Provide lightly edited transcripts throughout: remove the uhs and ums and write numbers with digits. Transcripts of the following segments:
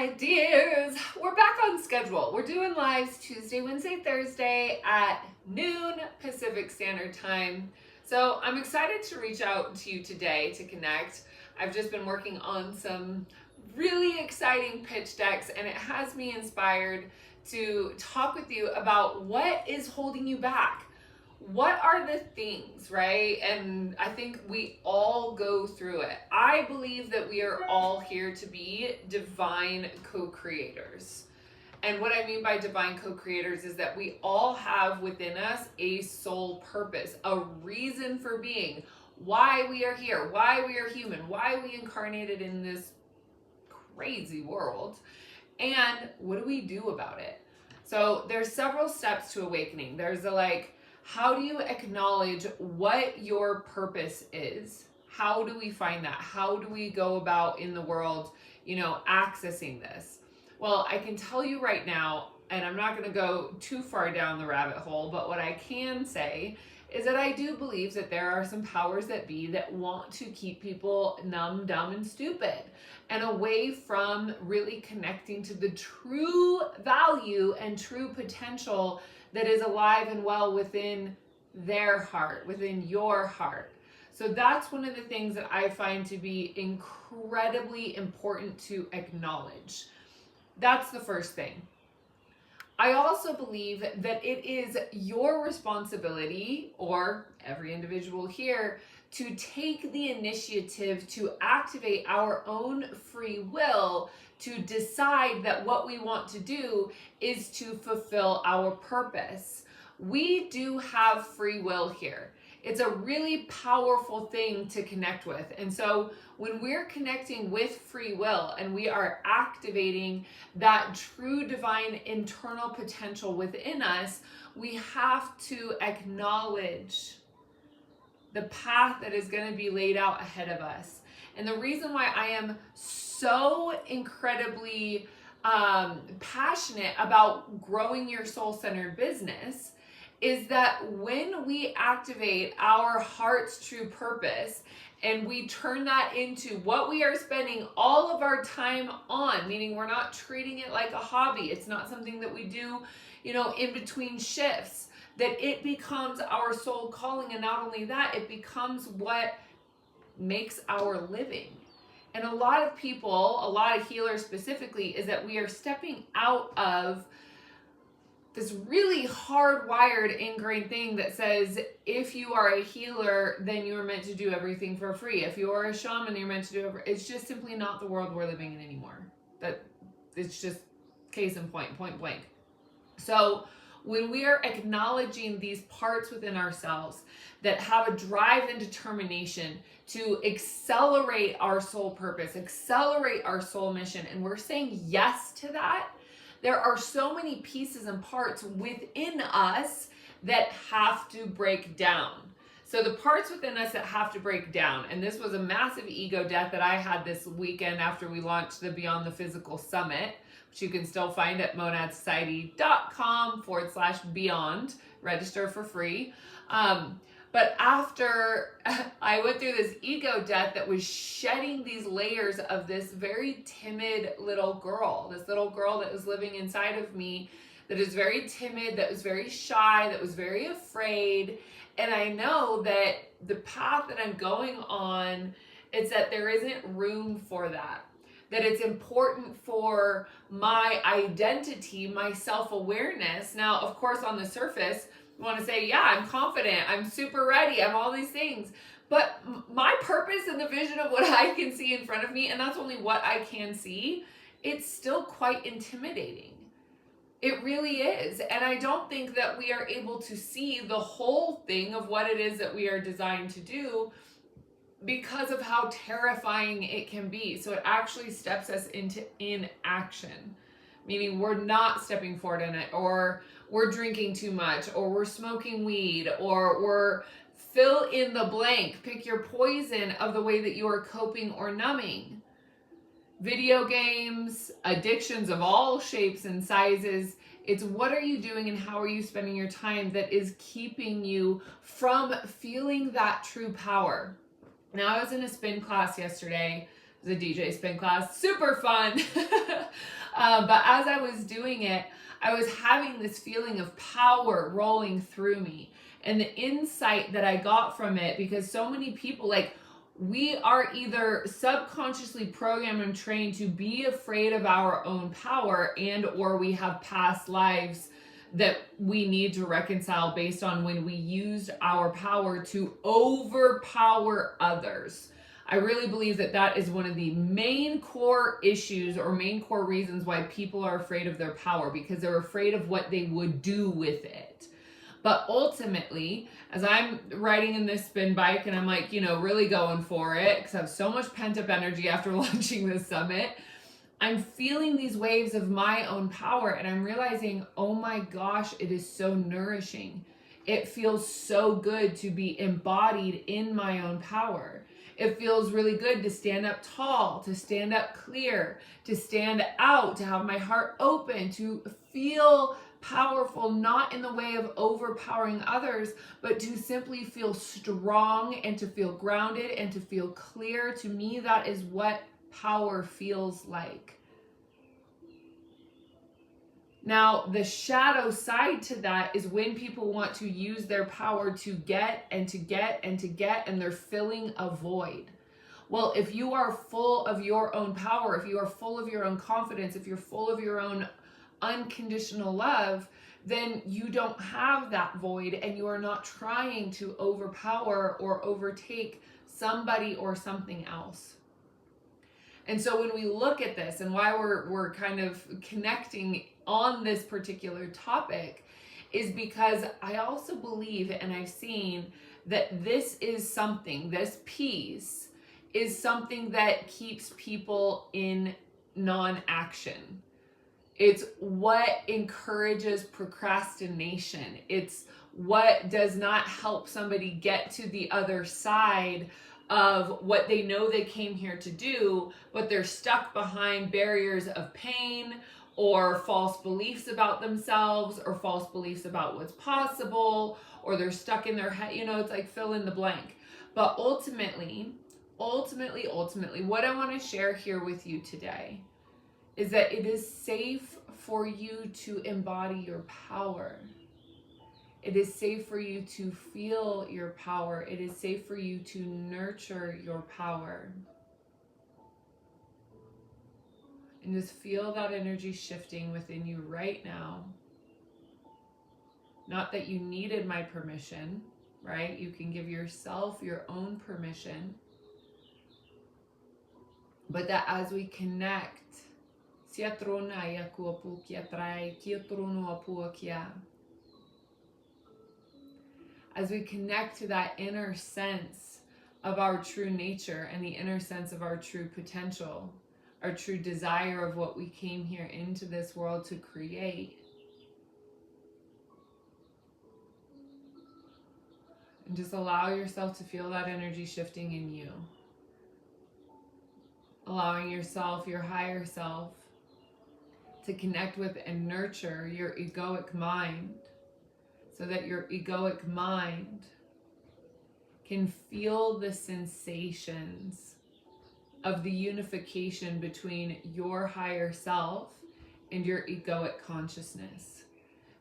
my dears, we're back on schedule. We're doing lives Tuesday, Wednesday, Thursday at noon Pacific Standard Time. So I'm excited to reach out to you today to connect. I've just been working on some really exciting pitch decks, and it has me inspired to talk with you about what is holding you back. What are the things, right? And I think we all go through it. I believe that we are all here to be divine co-creators. And what I mean by divine co-creators is that we all have within us a soul purpose, a reason for being, why we are here, why we are human, why we incarnated in this crazy world, and what do we do about it? So there's several steps to awakening. There's how do you acknowledge what your purpose is? How do we find that? How do we go about in the world, accessing this? Well, I can tell you right now, and I'm not going to go too far down the rabbit hole, but what I can say is that I do believe that there are some powers that be that want to keep people numb, dumb, and stupid, and away from really connecting to the true value and true potential that is alive and well within their heart, within your heart. So that's one of the things that I find to be incredibly important to acknowledge. That's the first thing. I also believe that it is your responsibility, or every individual here, to take the initiative to activate our own free will to decide that what we want to do is to fulfill our purpose. We do have free will here. It's a really powerful thing to connect with. And so when we're connecting with free will and we are activating that true divine internal potential within us, we have to acknowledge the path that is going to be laid out ahead of us. And the reason why I am so incredibly passionate about growing your soul-centered business is that when we activate our heart's true purpose and we turn that into what we are spending all of our time on, meaning we're not treating it like a hobby, it's not something that we do, in between shifts, that it becomes our soul calling. And not only that, it becomes what makes our living. And a lot of people, a lot of healers specifically, is that we are stepping out of this really hardwired ingrained thing that says if you are a healer, then you are meant to do everything for free. If you are a shaman, you're meant to do it. It's just simply not the world we're living in anymore. That it's just case in point blank. So when we are acknowledging these parts within ourselves that have a drive and determination to accelerate our soul purpose, accelerate our soul mission, and we're saying yes to that, there are so many pieces and parts within us that have to break down. So the parts within us that have to break down, and this was a massive ego death that I had this weekend after we launched the Beyond the Physical Summit, which you can still find at monadsociety.com/beyond. Register for free. But after I went through this ego death that was shedding these layers of this very timid little girl, this little girl that was living inside of me, that is very timid, that was very shy, that was very afraid. And I know that the path that I'm going on, it's that there isn't room for that. That it's important for my identity, my self-awareness. Now, of course, on the surface, I want to say, yeah, I'm confident, I'm super ready, I'm all these things. But my purpose and the vision of what I can see in front of me, and that's only what I can see, it's still quite intimidating. It really is. And I don't think that we are able to see the whole thing of what it is that we are designed to do because of how terrifying it can be. So it actually steps us into inaction, meaning we're not stepping forward in it, or we're drinking too much, or we're smoking weed, or we're fill in the blank. Pick your poison of the way that you are coping or numbing. Video games, addictions of all shapes and sizes. It's what are you doing and how are you spending your time that is keeping you from feeling that true power. Now, I was in a spin class yesterday. It was a DJ spin class. Super fun. But as I was doing it, I was having this feeling of power rolling through me. And the insight that I got from it, because so many people, like, we are either subconsciously programmed and trained to be afraid of our own power, and or we have past lives that we need to reconcile based on when we used our power to overpower others. I really believe that that is one of the main core issues or main core reasons why people are afraid of their power, because they're afraid of what they would do with it. But ultimately, as I'm riding in this spin bike and I'm like, really going for it because I have so much pent up energy after launching this summit, I'm feeling these waves of my own power and I'm realizing, oh my gosh, it is so nourishing. It feels so good to be embodied in my own power. It feels really good to stand up tall, to stand up clear, to stand out, to have my heart open, to feel powerful, not in the way of overpowering others, but to simply feel strong and to feel grounded and to feel clear. To me, that is what power feels like. Now, the shadow side to that is when people want to use their power to get and to get and to get, and they're filling a void. Well, if you are full of your own power, if you are full of your own confidence, if you're full of your own unconditional love, then you don't have that void and you are not trying to overpower or overtake somebody or something else. And so when we look at this and why we're kind of connecting on this particular topic is because I also believe, and I've seen that this piece is something that keeps people in non-action. It's what encourages procrastination. It's what does not help somebody get to the other side of what they know they came here to do, but they're stuck behind barriers of pain or false beliefs about themselves or false beliefs about what's possible, or they're stuck in their head. It's like fill in the blank. But ultimately, what I want to share here with you today is that it is safe for you to embody your power. It is safe for you to feel your power. It is safe for you to nurture your power. And just feel that energy shifting within you right now. Not that you needed my permission, right? You can give yourself your own permission. But that as we connect, as we connect to that inner sense of our true nature and the inner sense of our true potential, our true desire of what we came here into this world to create, and just allow yourself to feel that energy shifting in you. Allowing yourself, your higher self, to connect with and nurture your egoic mind, so that your egoic mind can feel the sensations of the unification between your higher self and your egoic consciousness.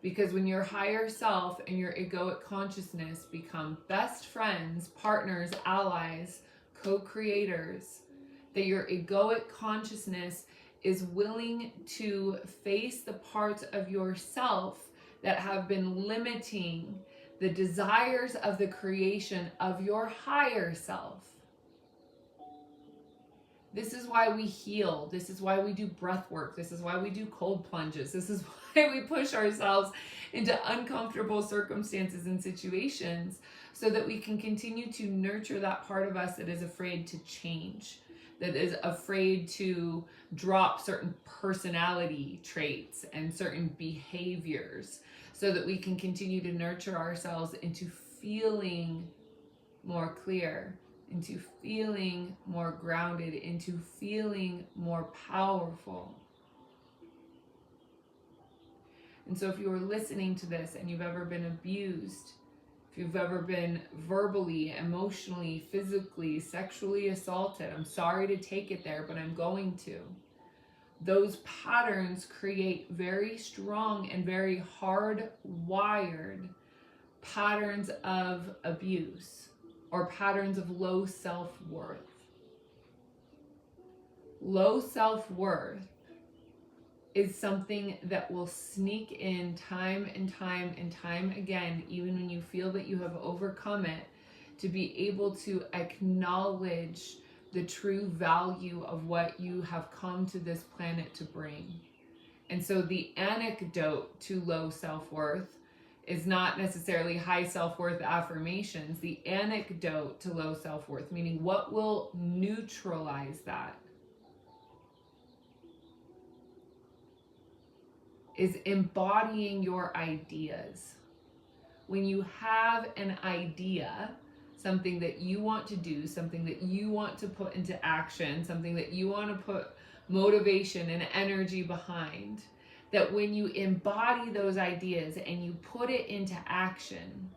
Because when your higher self and your egoic consciousness become best friends, partners, allies, co-creators, that your egoic consciousness is willing to face the parts of yourself that have been limiting the desires of the creation of your higher self. This is why we heal. This is why we do breath work. This is why we do cold plunges. This is why we push ourselves into uncomfortable circumstances and situations, so that we can continue to nurture that part of us that is afraid to change, that is afraid to drop certain personality traits and certain behaviors, so that we can continue to nurture ourselves into feeling more clear, into feeling more grounded, into feeling more powerful. And so if you are listening to this and you've ever been abused, if you've ever been verbally, emotionally, physically, sexually assaulted, I'm sorry to take it there, but I'm going to. those patterns create very strong and very hardwired patterns of abuse or patterns of low self-worth. Low self-worth is something that will sneak in time and time and time again, even when you feel that you have overcome it, to be able to acknowledge the true value of what you have come to this planet to bring. And so the antidote to low self-worth is not necessarily high self-worth affirmations. The antidote to low self-worth, meaning what will neutralize that, is embodying your ideas. When you have an idea, something that you want to do, something that you want to put into action, something that you want to put motivation and energy behind, that when you embody those ideas and you put it into action,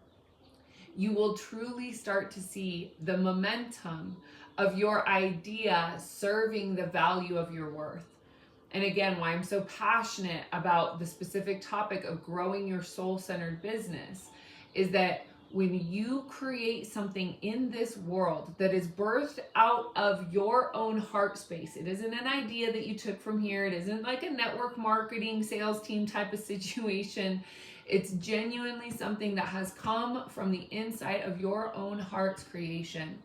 you will truly start to see the momentum of your idea serving the value of your worth. And again, why I'm so passionate about the specific topic of growing your soul-centered business is that when you create something in this world that is birthed out of your own heart space, it isn't an idea that you took from here, it isn't like a network marketing sales team type of situation. It's genuinely something that has come from the inside of your own heart's creation,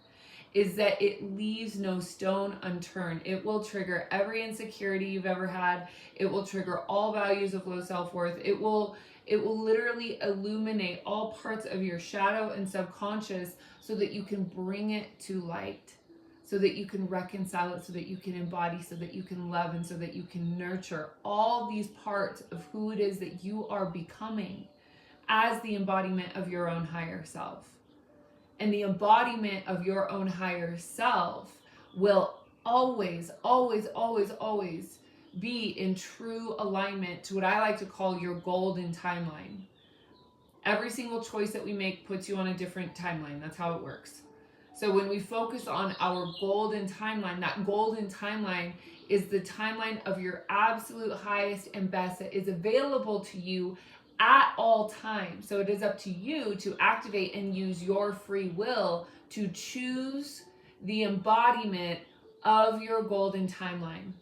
is that it leaves no stone unturned. It will trigger every insecurity you've ever had. It will trigger all values of low self-worth. It will literally illuminate all parts of your shadow and subconscious so that you can bring it to light, so that you can reconcile it, so that you can embody, so that you can love, and so that you can nurture all these parts of who it is that you are becoming as the embodiment of your own higher self. And the embodiment of your own higher self will always, always, always, always be in true alignment to what I like to call your golden timeline. Every single choice that we make puts you on a different timeline. That's how it works. So when we focus on our golden timeline, that golden timeline is the timeline of your absolute highest and best that is available to you at all times. So it is up to you to activate and use your free will to choose the embodiment of your golden timeline.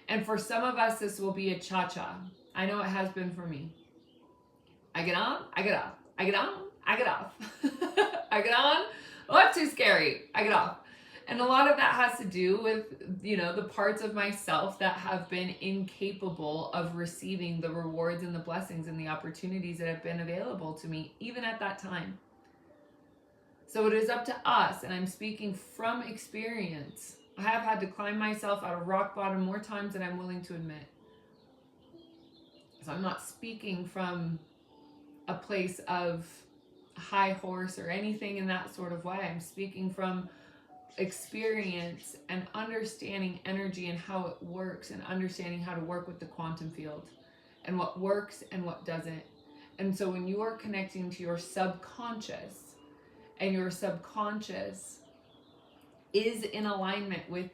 And for some of us, this will be a cha-cha. I know it has been for me. I get on, I get off. I get on, I get off. I get on, oh, that's too scary. I get off. And a lot of that has to do with, the parts of myself that have been incapable of receiving the rewards and the blessings and the opportunities that have been available to me, even at that time. So it is up to us, and I'm speaking from experience. I have had to climb myself out of rock bottom more times than I'm willing to admit. So I'm not speaking from a place of high horse or anything in that sort of way. I'm speaking from experience and understanding energy and how it works, and understanding how to work with the quantum field and what works and what doesn't. And so when you are connecting to your subconscious, and your subconscious is in alignment with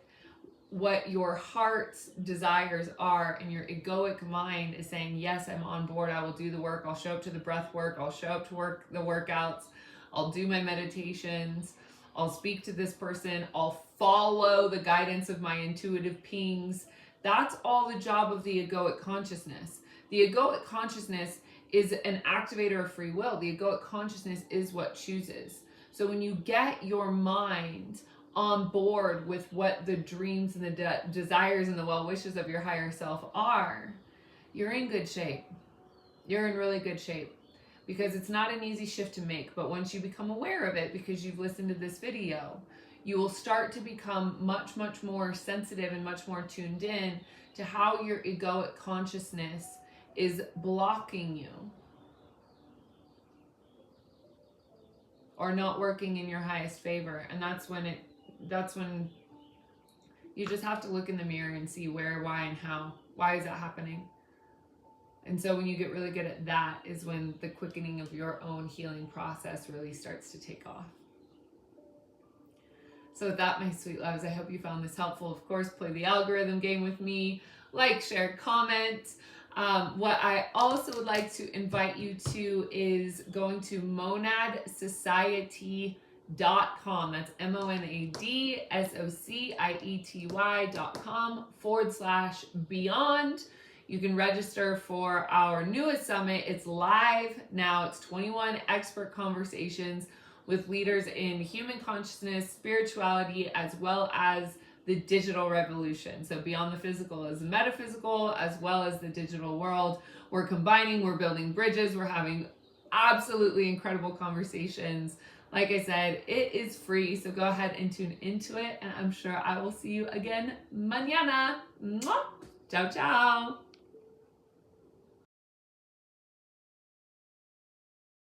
what your heart's desires are, and your egoic mind is saying, yes, I'm on board, I will do the work, I'll show up to the breath work, I'll show up to work the workouts, I'll do my meditations, I'll speak to this person, I'll follow the guidance of my intuitive pings. That's all the job of the egoic consciousness. The egoic consciousness is an activator of free will. The egoic consciousness is what chooses. So when you get your mind on board with what the dreams and the desires and the well wishes of your higher self are, you're in good shape. You're in really good shape. Because it's not an easy shift to make, but once you become aware of it, because you've listened to this video, you will start to become much, much more sensitive and much more tuned in to how your egoic consciousness is blocking you or not working in your highest favor. And that's when you just have to look in the mirror and see where, why, and how. Why is that happening? And so when you get really good at that is when the quickening of your own healing process really starts to take off. So with that, my sweet loves, I hope you found this helpful. Of course, play the algorithm game with me, like, share, comment. What I also would like to invite you to is going to monadsociety.com. That's monadsociety.com/beyond. You can register for our newest summit. It's live now. It's 21 expert conversations with leaders in human consciousness, spirituality, as well as the digital revolution. So beyond the physical is the metaphysical, as well as the digital world. We're combining, we're building bridges, we're having absolutely incredible conversations. Like I said, it is free, so go ahead and tune into it, and I'm sure I will see you again mañana. Mwah! Ciao, ciao.